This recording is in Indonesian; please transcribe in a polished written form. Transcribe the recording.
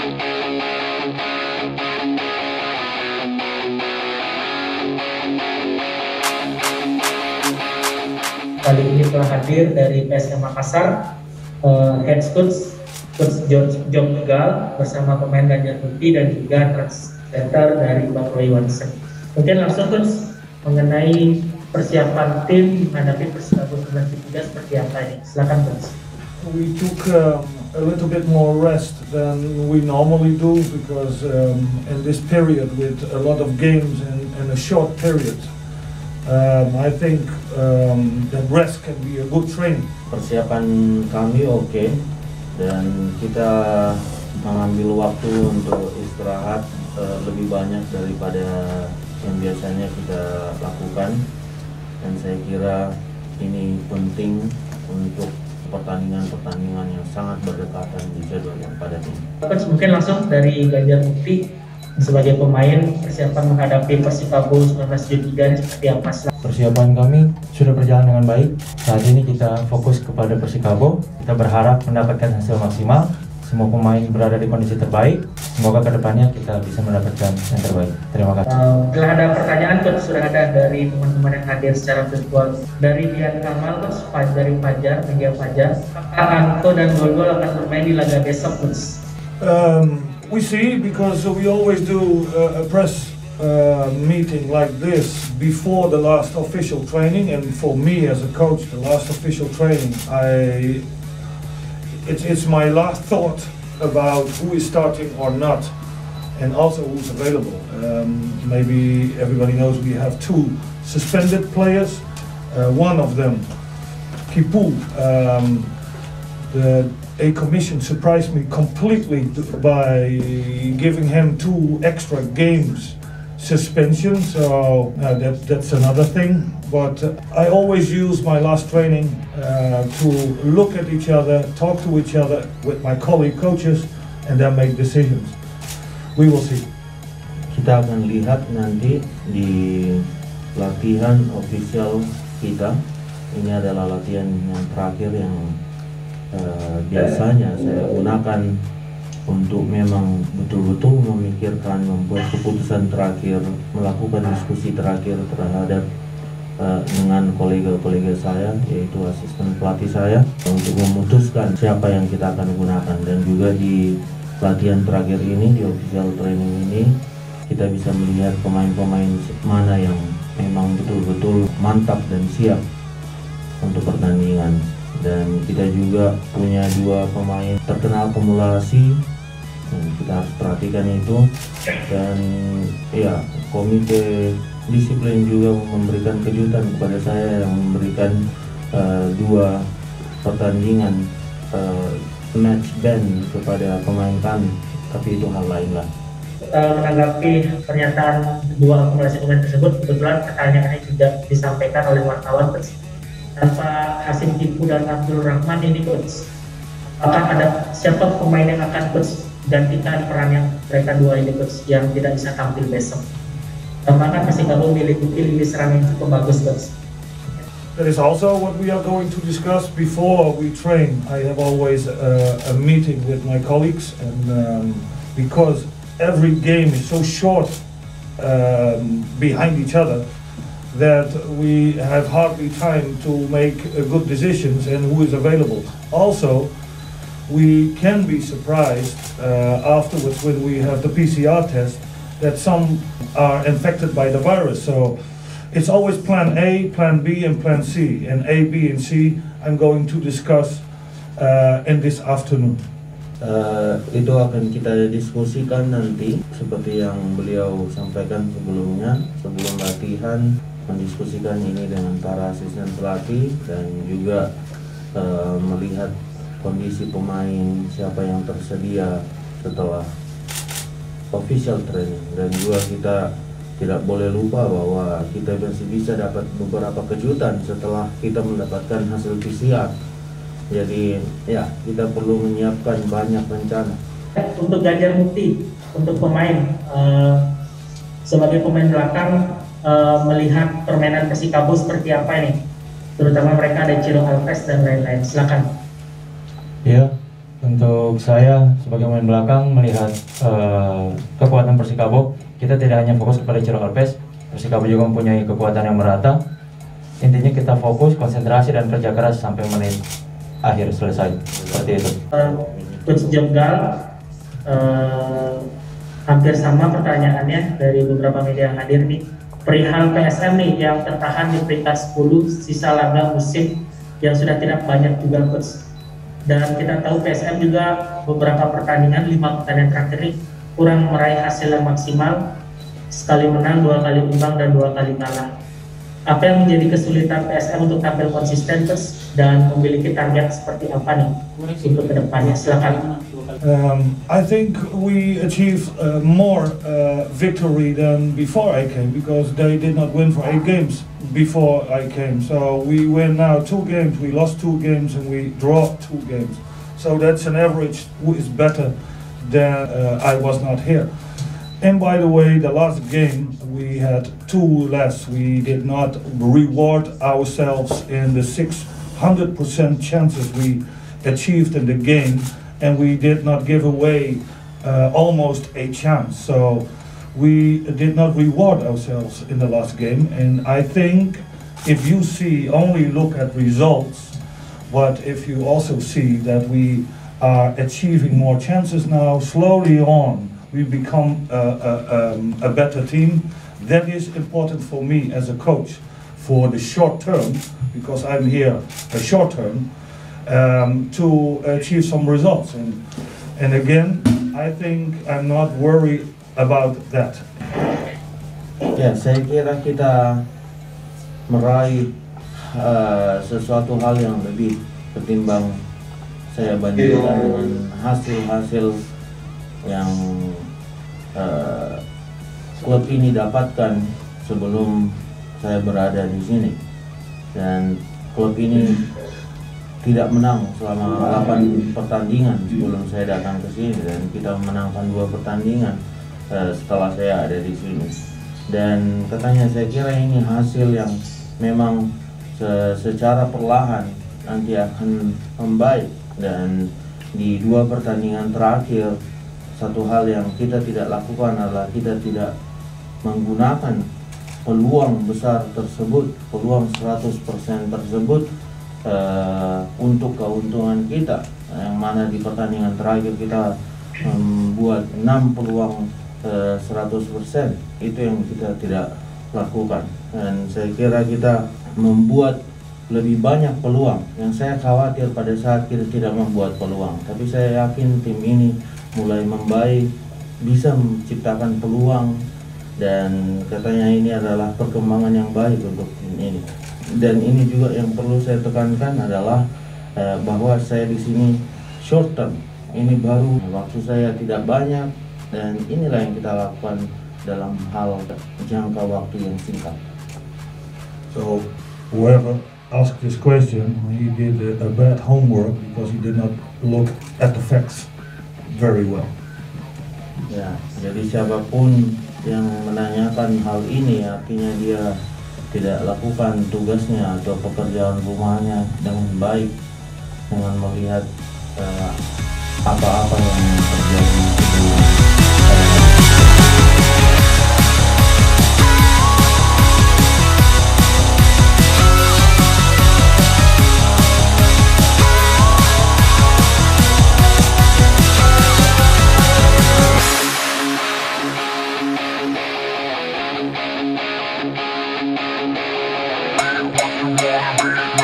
Kali ini telah hadir dari PSM Makassar, Head Coach George Jonggal bersama pemain Ganjar Putih dan juga translator dari Bang Roy Wansen. Mungkin langsung Coach mengenai persiapan tim menghadapi Persikabo 93 seperti apa ini? Silakan Coach. We took a little bit more rest than we normally do because in this period with a lot of games and a short period, I think that rest can be a good training. Persiapan kami oke, dan kita mengambil waktu untuk istirahat lebih banyak daripada yang biasanya kita lakukan, dan saya kira ini penting untuk pertandingan-pertandingan yang sangat berdekatan di jadwal yang padat ini. Coach, mungkin langsung dari Ganjar Putih sebagai pemain persiapan menghadapi Persikabo 1973 seperti apa? Persiapan kami sudah berjalan dengan baik. Saat ini kita fokus kepada Persikabo. Kita berharap mendapatkan hasil maksimal. Semua pemain berada di kondisi terbaik. Semoga kedepannya kita bisa mendapatkan yang terbaik. Terima kasih. Telah ada pertanyaan Coach, sudah ada dari teman-teman yang hadir secara virtual. Dari Dian Kamal Coach, dari Fajar, Media Fajar. Apakah Anto dan Gol-Gol akan bermain di laga besok Coach? We see, because we always do a press meeting like this before the last official training, and for me as a coach, the last official training, it's my last thought about who is starting or not, and also who's available. Maybe everybody knows we have two suspended players. One of them, Kipu, the A commission surprised me completely by giving him 2 extra games suspension, so that's another thing. But I always use my last training to look at each other, talk to each other with my colleague coaches, and then make decisions. We will see. Kita akan lihat nanti di latihan official kita. Ini adalah latihan yang terakhir yang biasanya saya gunakan untuk memang betul-betul memikirkan, membuat keputusan terakhir, melakukan diskusi terakhir terhadap dengan kolega-kolega saya, yaitu asisten pelatih saya, untuk memutuskan siapa yang kita akan gunakan. Dan juga di latihan terakhir ini, di official training ini, kita bisa melihat pemain-pemain mana yang memang betul-betul mantap dan siap untuk pertandingan. Dan kita juga punya 2 pemain terkenal akumulasi, dan kita harus perhatikan itu. Dan ya, komite disiplin juga memberikan kejutan kepada saya, yang memberikan 2 pertandingan match ban kepada pemain kami, tapi itu hal lain lah. Menanggapi pernyataan 2 akumulasi pemain tersebut, kebetulan pertanyaannya juga disampaikan oleh wartawan. Tanpa Hasim Tipu dan Abdul Rahman ini Coach, apakah ada siapa pemain yang akan Coach gantikan peran yang mereka 2 ini Coach yang tidak bisa tampil besok? Apakah Persikabo memiliki lini serang yang cukup bagus Coach? That is also what we are going to discuss before we train. I have always a meeting with my colleagues, and because every game is so short behind each other, that we have hardly time to make good decisions and who is available. Also, we can be surprised afterwards when we have the PCR test that some are infected by the virus. So it's always plan A, plan B, and plan C. And A, B, and C I'm going to discuss in this afternoon. Itu akan kita diskusikan nanti, seperti yang beliau sampaikan sebelumnya, sebelum latihan, mendiskusikan ini dengan para asisten pelatih, dan juga melihat kondisi pemain, siapa yang tersedia setelah official training. Dan juga kita tidak boleh lupa bahwa kita masih bisa dapat beberapa kejutan setelah kita mendapatkan hasil PCR. Jadi ya, kita perlu menyiapkan banyak rencana. Untuk Ganjar Putih, untuk pemain sebagai pemain belakang, melihat permainan Persikabo seperti apa ini, terutama mereka ada Ciro Alves dan lain-lain. Silakan. Ya, Untuk saya sebagai pemain belakang melihat kekuatan Persikabo, kita tidak hanya fokus kepada Ciro Alves, Persikabo juga mempunyai kekuatan yang merata. Intinya kita fokus, konsentrasi dan kerja keras sampai menit akhir selesai. Seperti itu. Coach Jenggal, hampir sama pertanyaannya dari beberapa media yang hadir nih. Perihal PSM nih yang tertahan di peringkat 10 sisa laga musim yang sudah tidak banyak juga coach. Dan kita tahu PSM juga beberapa pertandingan, 5 pertandingan terakhir ini kurang meraih hasil yang maksimal, sekali menang, 2 kali imbang dan 2 kali kalah. Apa yang menjadi kesulitan PSM untuk tampil konsisten terus dan memiliki target seperti apa nih untuk kedepannya? Silakan. I think we achieved more victory than before I came, because they did not win for 8 games before I came. So we win now 2 games, we lost 2 games and we draw 2 games. So that's an average who is better than I was not here. And by the way, the last game we had 2 less. We did not reward ourselves in the 600% chances we achieved in the game, and we did not give away almost a chance. So we did not reward ourselves in the last game. And I think if you only look at results, but if you also see that we are achieving more chances now, slowly on, we become a better team. That is important for me as a coach for the short term, because I'm here a short term, to achieve some results. And again, I think I'm not worried about that. Ya, saya kira kita meraih sesuatu hal yang lebih ketimbang saya bandingkan dengan hasil-hasil yang klub ini dapatkan sebelum saya berada di sini. Dan klub ini tidak menang selama 8 pertandingan sebelum saya datang ke sini, dan kita memenangkan 2 pertandingan setelah saya ada di sini. Dan katanya saya kira ini hasil yang memang secara perlahan nanti akan membaik. Dan di 2 pertandingan terakhir, satu hal yang kita tidak lakukan adalah kita tidak menggunakan peluang besar tersebut, peluang 100% tersebut untuk keuntungan kita. Yang mana di pertandingan terakhir kita membuat 6 peluang 100%, itu yang kita tidak lakukan. Dan saya kira kita membuat lebih banyak peluang. Yang saya khawatir pada saat kita tidak membuat peluang, tapi saya yakin tim ini mulai membaik, bisa menciptakan peluang, dan katanya ini adalah perkembangan yang baik untuk tim ini. Dan ini juga yang perlu saya tekankan adalah bahwa saya di sini short term. Ini baru, waktu saya tidak banyak, dan inilah yang kita lakukan dalam hal jangka waktu yang singkat. So whoever asked this question, he did a bad homework because he did not look at the facts very well. Ya, jadi siapapun yang menanyakan hal ini artinya dia tidak lakukan tugasnya atau pekerjaan rumahnya dengan baik, dengan melihat apa-apa yang terjadi sebelum Yeah.